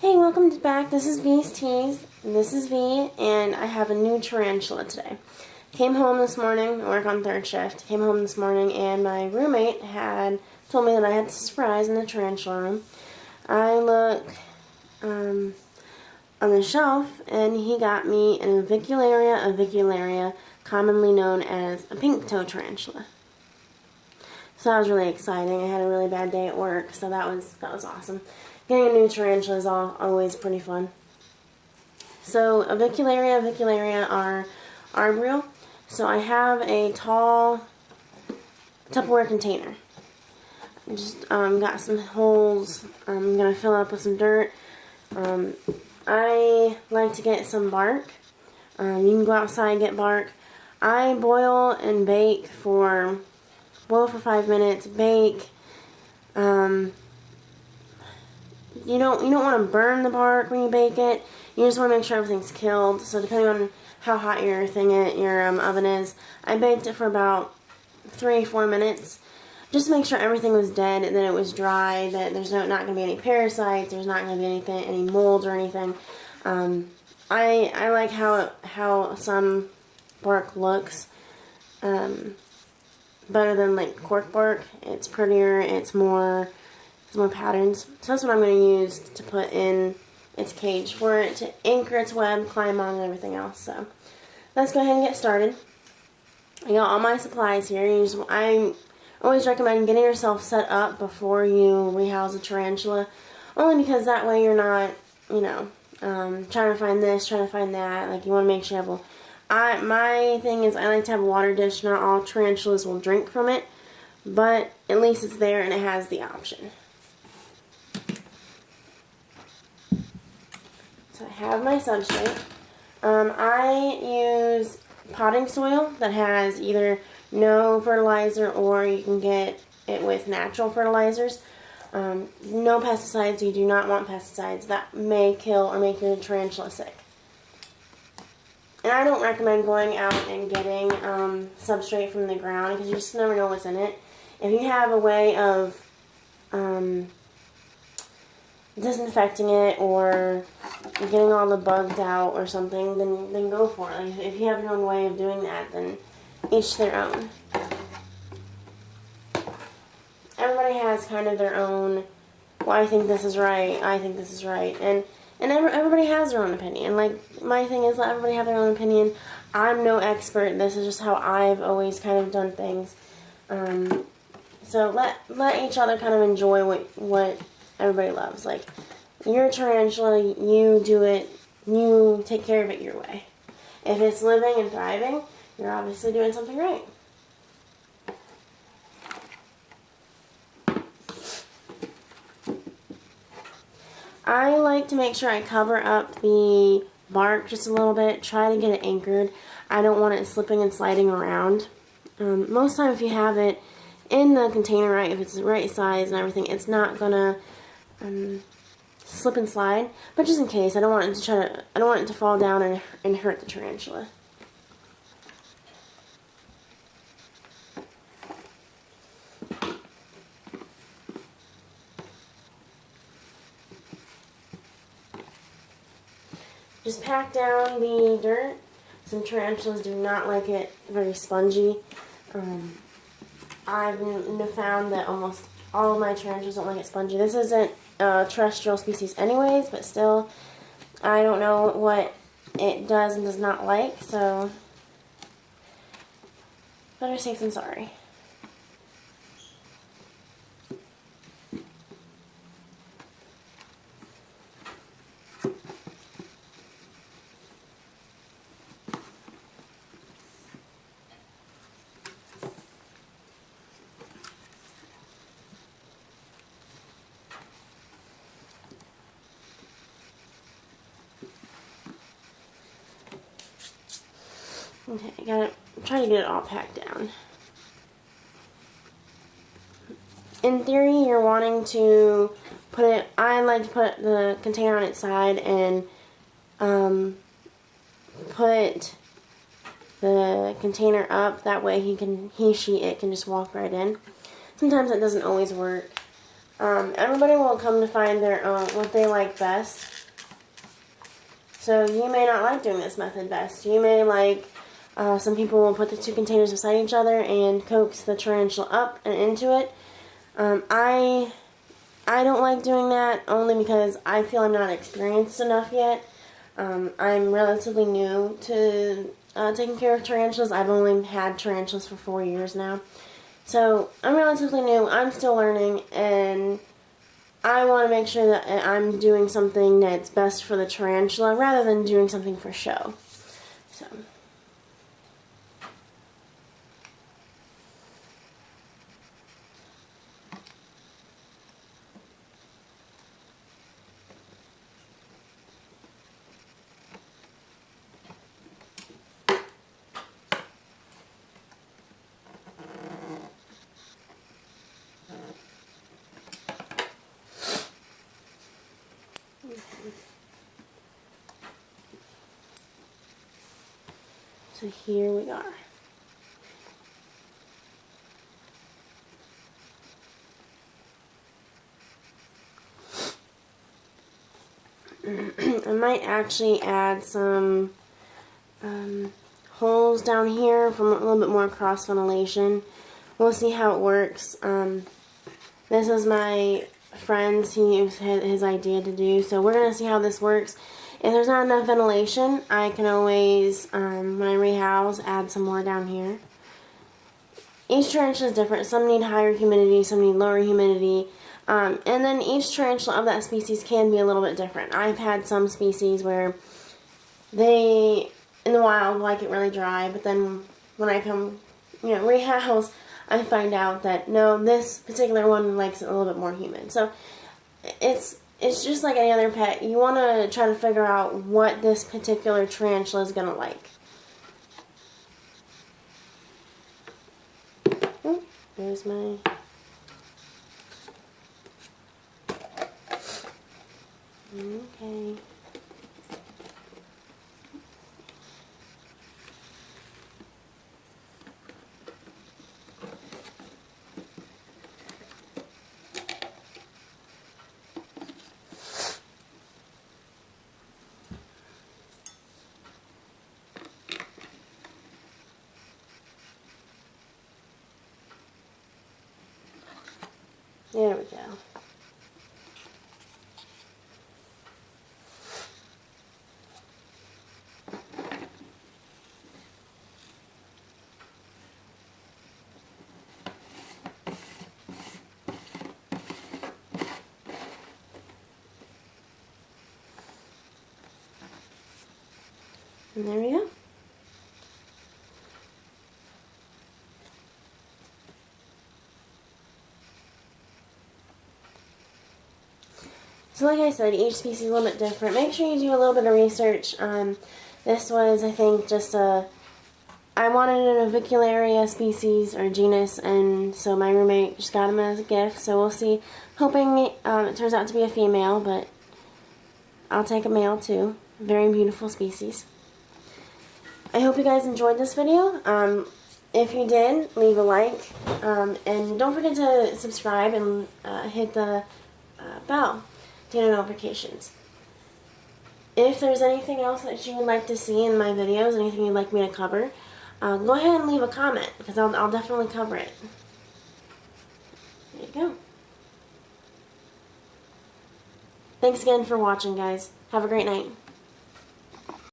Hey, welcome back. This is V's Teas. This is V, and I have a new tarantula today. Came home this morning. I work on third shift. Came home this morning, and my roommate had told me that I had a surprise in the tarantula room. I look on the shelf, and he got me an Avicularia avicularia, commonly known as a pink toe tarantula. So that was really exciting. I had a really bad day at work, so that was awesome. Getting a new tarantula is always pretty fun. So Avicularia avicularia are arboreal. So I have a tall Tupperware container. I just got some holes. I'm going to fill up with some dirt. I like to get some bark. You can go outside and get bark. I boil and bake for 5 minutes. Bake. You don't want to burn the bark when you bake it. You just want to make sure everything's killed. So depending on how hot your oven is, I baked it for about 3-4 minutes. Just to make sure everything was dead, that it was dry, that there's not going to be any parasites, there's not going to be any mold or anything. I like how some bark looks better than like cork bark. It's prettier. It's more patterns. So that's what I'm going to use to put in its cage for it to anchor its web, climb on, and everything else. So let's go ahead and get started. I got all my supplies here. I always recommend getting yourself set up before you rehouse a tarantula, only because that way you're not, trying to find this, trying to find that. Like, you want to make sure you have my thing is I like to have a water dish. Not all tarantulas will drink from it, but at least it's there and it has the option. So I have my substrate. I use potting soil that has either no fertilizer or you can get it with natural fertilizers. No pesticides. You do not want pesticides. That may kill or make your tarantula sick. And I don't recommend going out and getting substrate from the ground because you just never know what's in it. If you have a way of disinfecting it or getting all the bugs out or something, then go for it. Like, if you have your own way of doing that, then each their own. Everybody has kind of their own, well, I think this is right, I think this is right, and everybody has their own opinion. Like, my thing is, let everybody have their own opinion. I'm no expert. This is just how I've always kind of done things. So let each other kind of enjoy what everybody loves. Like, you're a tarantula, you do it, you take care of it your way. If it's living and thriving, you're obviously doing something right. I like to make sure I cover up the bark just a little bit, try to get it anchored. I don't want it slipping and sliding around. Most time if you have it in the container right, if it's the right size and everything, it's not gonna slip and slide. But just in case, I don't want it to fall down and hurt the tarantula. Just pack down the dirt. Some tarantulas do not like it very spongy. I've found that almost all of my tarantulas don't like it spongy. This isn't a terrestrial species anyways, but still, I don't know what it does and does not like, so better safe than sorry. Okay, I'm trying to get it all packed down. In theory, you're wanting to I like to put the container on its side and put the container up. That way it can just walk right in. Sometimes it doesn't always work. Everybody will come to find their own, what they like best. So you may not like doing this method best. You may like, some people will put the two containers beside each other and coax the tarantula up and into it. I don't like doing that only because I feel I'm not experienced enough yet. I'm relatively new to taking care of tarantulas. I've only had tarantulas for 4 years now. So I'm relatively new. I'm still learning, and I want to make sure that I'm doing something that's best for the tarantula rather than doing something for show. So. So here we are. I might actually add some holes down here for a little bit more cross ventilation. We'll see how it works. This was my friend's, his idea to do, so we're going to see how this works. If there's not enough ventilation, I can always, when I rehouse, add some more down here. Each tarantula is different. Some need higher humidity, some need lower humidity. And then each tarantula of that species can be a little bit different. I've had some species where they, in the wild, like it really dry, but then when I come, rehouse, I find out that, no, this particular one likes it a little bit more humid. So it's just like any other pet. You want to try to figure out what this particular tarantula is going to like. Oh, there's my... Okay. There we go. And there we go. So like I said, each species is a little bit different. Make sure you do a little bit of research. This was, I think, just I wanted an Avicularia species or genus, and so my roommate just got him as a gift. So we'll see. Hoping it turns out to be a female, but I'll take a male too. Very beautiful species. I hope you guys enjoyed this video. If you did, leave a like. And don't forget to subscribe and hit the bell to get notifications. If there's anything else that you would like to see in my videos, anything you'd like me to cover, go ahead and leave a comment, because I'll definitely cover it. There you go. Thanks again for watching, guys. Have a great night.